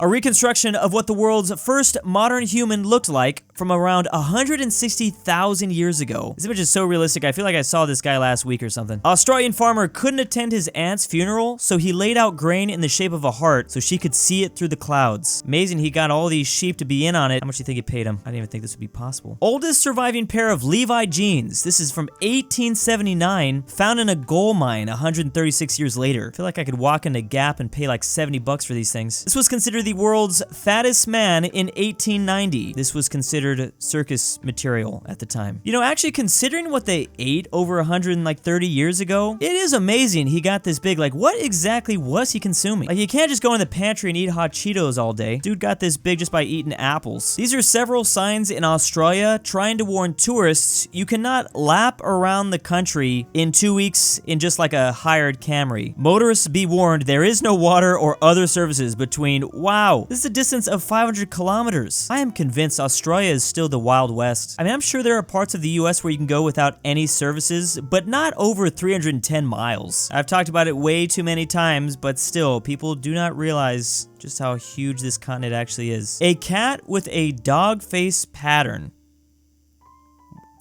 A reconstruction of what the world's first modern human looked like from around 160,000 years ago. This image is so realistic, I feel like I saw this guy last week or something. Australian farmer couldn't attend his aunt's funeral, so he laid out grain in the shape of a heart so she could see it through the clouds. Amazing he got all these sheep to be in on it. How much do you think he paid him? I didn't even think this would be possible. Oldest surviving pair of Levi jeans. This is from 1879, found in a gold mine 136 years later. I feel like I could walk into Gap and pay like 70 bucks for these things. This was considered the world's fattest man in 1890. This was considered circus material at the time. You know, actually considering what they ate over 130 years ago, it is amazing he got this big. Like, what exactly was he consuming? Like, you can't just go in the pantry and eat hot Cheetos all day. Dude got this big just by eating apples. These are several signs in Australia trying to warn tourists you cannot lap around the country in 2 weeks in just like a hired Camry. Motorists be warned, there is no water or other services between, wow, this is a distance of 500 kilometers. I am convinced Australia is still the Wild West. I mean, I'm sure there are parts of the US where you can go without any services, but not over 310 miles. I've talked about it way too many times, but still, people do not realize just how huge this continent actually is. A cat with a dog face pattern.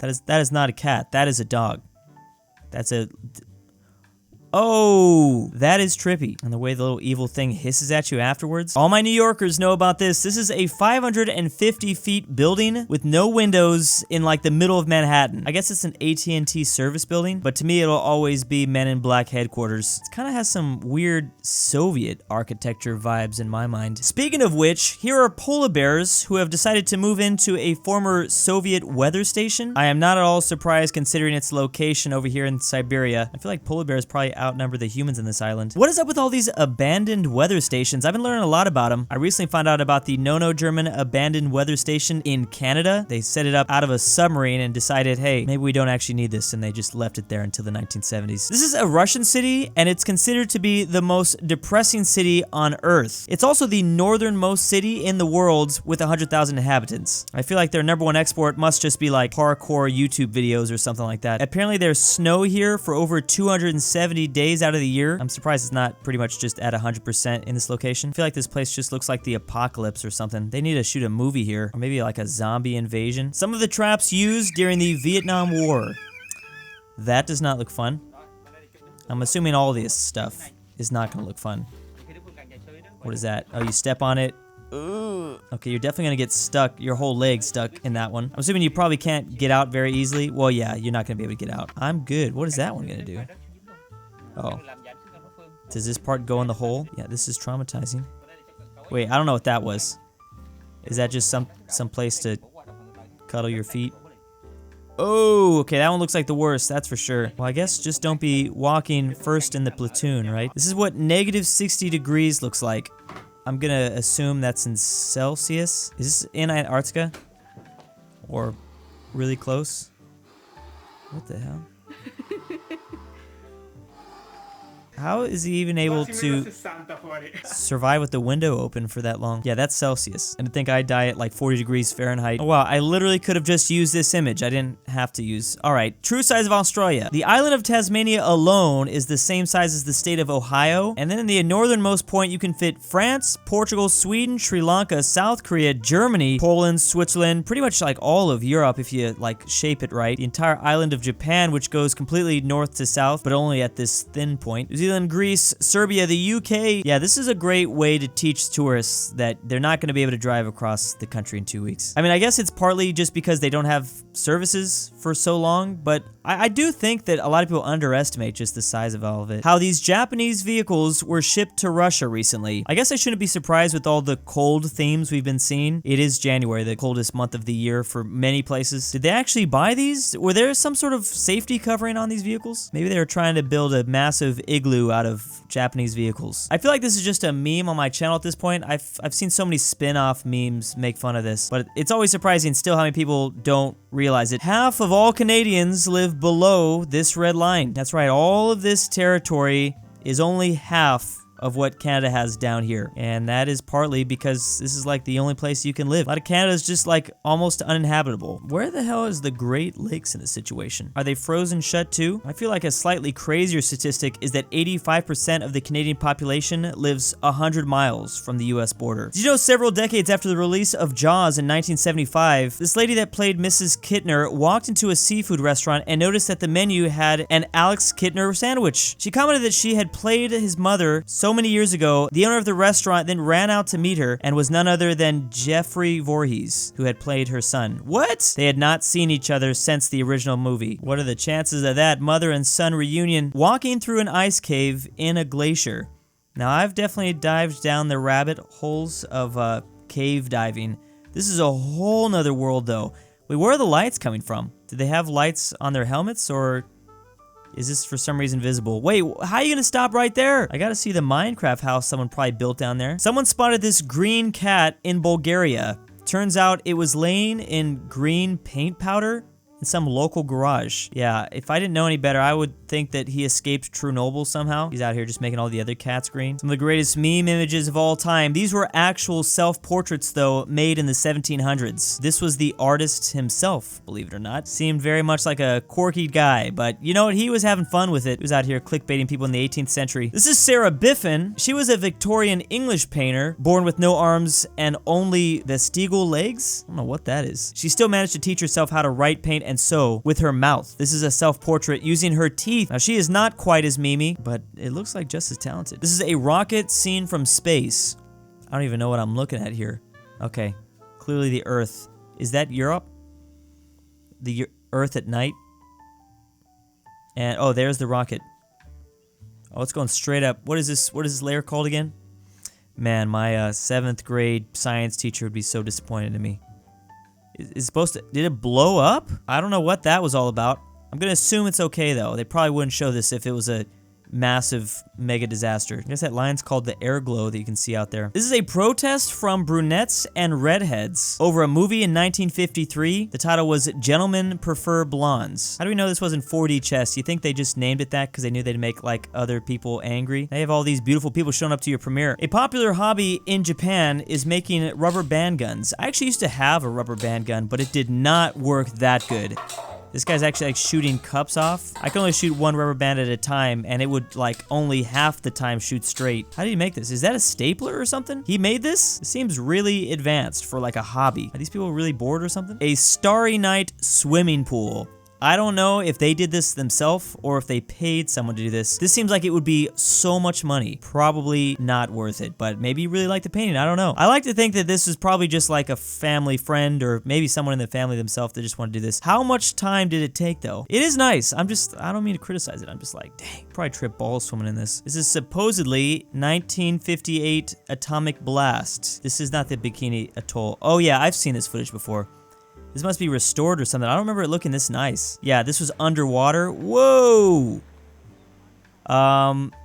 That is not a cat. That is a dog. That's a... Oh, that is trippy. And the way the little evil thing hisses at you afterwards. All my New Yorkers know about this. This is a 550 feet building with no windows in like the middle of Manhattan. I guess it's an AT&T service building, but to me it'll always be Men in Black headquarters. It kind of has some weird Soviet architecture vibes in my mind. Speaking of which, here are polar bears who have decided to move into a former Soviet weather station. I am not at all surprised considering its location over here in Siberia. I feel like polar bears probably outnumber the humans in this island. What is up with all these abandoned weather stations? I've been learning a lot about them. I recently found out about the Nono German abandoned weather station in Canada. They set it up out of a submarine and decided, hey, maybe we don't actually need this, and they just left it there until the 1970s. This is a Russian city, and it's considered to be the most depressing city on Earth. It's also the northernmost city in the world with 100,000 inhabitants. I feel like their #1 export must just be like parkour YouTube videos or something like that. Apparently there's snow here for over 270 days out of the year. I'm surprised it's not pretty much just at 100% in this location. I feel like this place just looks like the apocalypse or something. They need to shoot a movie here, or maybe like a zombie invasion. Some of the traps used during the Vietnam War. That does not look fun. I'm assuming all this stuff is not gonna look fun. What is that? Oh, you step on it. Ugh. Okay, you're definitely gonna get stuck, your whole leg stuck in that one. I'm assuming you probably can't get out very easily. Well, yeah, you're not gonna be able to get out. I'm good. What is that one gonna do? Oh. Does this part go in the hole? Yeah, this is traumatizing. Wait, I don't know what that was. Is that just some place to cuddle your feet? Oh, okay, that one looks like the worst, that's for sure. Well, I guess just don't be walking first in the platoon, right? This is what -60 degrees looks like. I'm gonna assume that's in Celsius. Is this in Antarctica? Or really close? What the hell? How is he even able to survive with the window open for that long? Yeah, that's Celsius. And I think I die at like 40 degrees Fahrenheit. Oh wow, I literally could have just used this image. I didn't have to use. Alright, true size of Australia. The island of Tasmania alone is the same size as the state of Ohio. And then in the northernmost point, you can fit France, Portugal, Sweden, Sri Lanka, South Korea, Germany, Poland, Switzerland, pretty much like all of Europe if you like shape it right. The entire island of Japan, which goes completely north to south, but only at this thin point. New Zealand, Greece, Serbia, the UK. Yeah, this is a great way to teach tourists that they're not going to be able to drive across the country in 2 weeks. I mean, I guess it's partly just because they don't have services for so long, but I do think that a lot of people underestimate just the size of all of it. How these Japanese vehicles were shipped to Russia recently. I guess I shouldn't be surprised with all the cold themes we've been seeing. It is January, the coldest month of the year for many places. Did they actually buy these? Were there some sort of safety covering on these vehicles? Maybe they were trying to build a massive igloo out of Japanese vehicles. I feel like this is just a meme on my channel at this point. I've seen so many spin-off memes make fun of this, but it's always surprising still how many people don't realize it. Half of all Canadians live below this red line. That's right, all of this territory is only half of what Canada has down here. And that is partly because this is like the only place you can live. A lot of Canada is just like almost uninhabitable. Where the hell is the Great Lakes in this situation? Are they frozen shut too? I feel like a slightly crazier statistic is that 85% of the Canadian population lives 100 miles from the US border. Did you know several decades after the release of Jaws in 1975, this lady that played Mrs. Kittner walked into a seafood restaurant and noticed that the menu had an Alex Kittner sandwich. She commented that she had played his mother so many years ago. The owner of the restaurant then ran out to meet her and was none other than Jeffrey Voorhees, who had played her son. What? They had not seen each other since the original movie. What are the chances of that mother and son reunion walking through an ice cave in a glacier? Now, I've definitely dived down the rabbit holes of cave diving. This is a whole nother world, though. Wait, where are the lights coming from? Do they have lights on their helmets, or is this for some reason visible? Wait, how are you gonna stop right there? I gotta see the Minecraft house someone probably built down there. Someone spotted this green cat in Bulgaria. Turns out it was laying in green paint powder in some local garage. Yeah, if I didn't know any better, I would think that he escaped Chernobyl somehow. He's out here just making all the other cats green. Some of the greatest meme images of all time. These were actual self-portraits, though, made in the 1700s. This was the artist himself, believe it or not. Seemed very much like a quirky guy, but you know what? He was having fun with it. He was out here clickbaiting people in the 18th century. This is Sarah Biffin. She was a Victorian English painter, born with no arms and only vestigial legs. I don't know what that is. She still managed to teach herself how to write, paint, and sew with her mouth. This is a self-portrait using her teeth. Now, she is not quite as memey, but it looks like just as talented. This is a rocket seen from space. I don't even know what I'm looking at here. Okay, clearly the Earth. Is that Europe? The Earth at night? And, oh, there's the rocket. Oh, it's going straight up. What is this layer called again? Man, my 7th grade science teacher would be so disappointed in me. Is supposed to, did it blow up? I don't know what that was all about. I'm gonna assume it's okay though. They probably wouldn't show this if it was a massive mega disaster. I guess that line's called the air glow that you can see out there. This is a protest from brunettes and redheads over a movie in 1953. The title was Gentlemen Prefer Blondes. How do we know this wasn't 4D chess? You think they just named it that because they knew they'd make like other people angry? They have all these beautiful people showing up to your premiere. A popular hobby in Japan is making rubber band guns. I actually used to have a rubber band gun, but it did not work that good. This guy's actually like shooting cups off. I can only shoot one rubber band at a time, and it would like only half the time shoot straight. How do you make this? Is that a stapler or something? He made this? It seems really advanced for like a hobby. Are these people really bored or something? A Starry Night swimming pool. I don't know if they did this themselves or if they paid someone to do this. This seems like it would be so much money. Probably not worth it, but maybe you really like the painting. I don't know. I like to think that this is probably just like a family friend or maybe someone in the family themselves that just want to do this. How much time did it take though? It is nice. I don't mean to criticize it. I'm just like, dang, probably trip balls swimming in this. This is supposedly 1958 atomic blast. This is not the Bikini Atoll. Oh yeah, I've seen this footage before. This must be restored or something. I don't remember it looking this nice. Yeah, this was underwater. Whoa!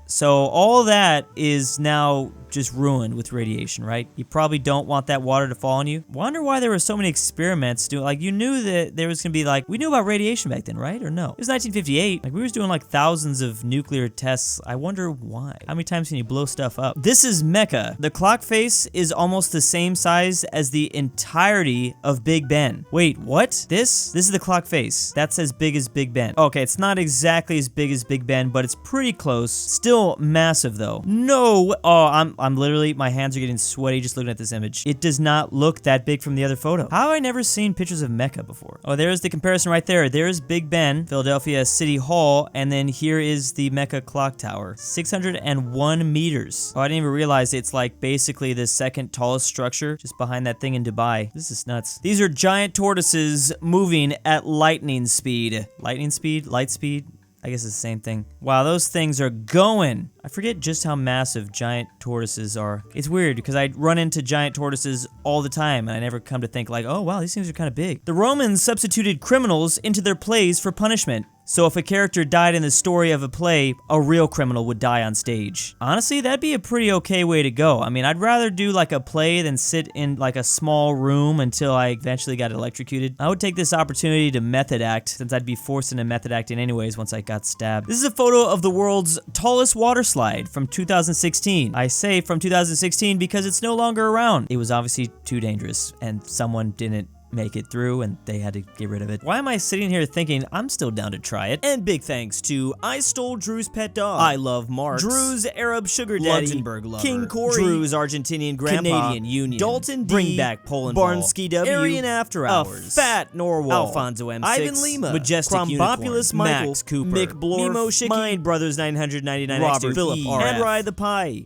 So all that is now just ruined with radiation, right? You probably don't want that water to fall on you. Wonder why there were so many experiments doing, like, you knew that there was gonna be like, we knew about radiation back then, right? Or no? It was 1958. Like, we were doing like thousands of nuclear tests. I wonder why. How many times can you blow stuff up? This is Mecca. The clock face is almost the same size as the entirety of Big Ben. Wait, what? This is the clock face. That's as big as Big Ben. Okay, it's not exactly as big as Big Ben, but it's pretty close. Still massive though. No, oh, I'm literally, my hands are getting sweaty just looking at this image. It does not look that big from the other photo. How have I never seen pictures of Mecca before? Oh, there's the comparison right there. There's Big Ben, Philadelphia City Hall, and then here is the Mecca clock tower. 601 meters. Oh, I didn't even realize it's like basically the second tallest structure just behind that thing in Dubai. This is nuts. These are giant tortoises moving at lightning speed. Lightning speed? Light speed? I guess it's the same thing. Wow, those things are going. I forget just how massive giant tortoises are. It's weird because I run into giant tortoises all the time and I never come to think like, oh wow, these things are kind of big. The Romans substituted criminals into their plays for punishment. So if a character died in the story of a play, a real criminal would die on stage. Honestly, that'd be a pretty okay way to go. I mean, I'd rather do like a play than sit in like a small room until I eventually got electrocuted. I would take this opportunity to method act, since I'd be forced into method acting anyways once I got stabbed. This is a photo of the world's tallest water slide from 2016. I say from 2016 because it's no longer around. It was obviously too dangerous, and someone didn't make it through and they had to get rid of it. Why am I sitting here thinking I'm still down to try it? And big thanks to I Stole Drew's Pet Dog, I Love Marks, Drew's Arab Sugar Daddy, LuxembourgLover, King Corey, Drew's Argentinian Grandpa, Canadian Union, Dalton D, BringBackPolandball, Barnsky W, AryanAfterHours, Fat Norwal, Alfonso M6, Ivan Lima, Majestic Crombopulous Unicorn, Michael, Max Cooper, McBlorf, Nemo Shiki, Mind Brothers 999 Robert Philip E, R. and Ride the Pie.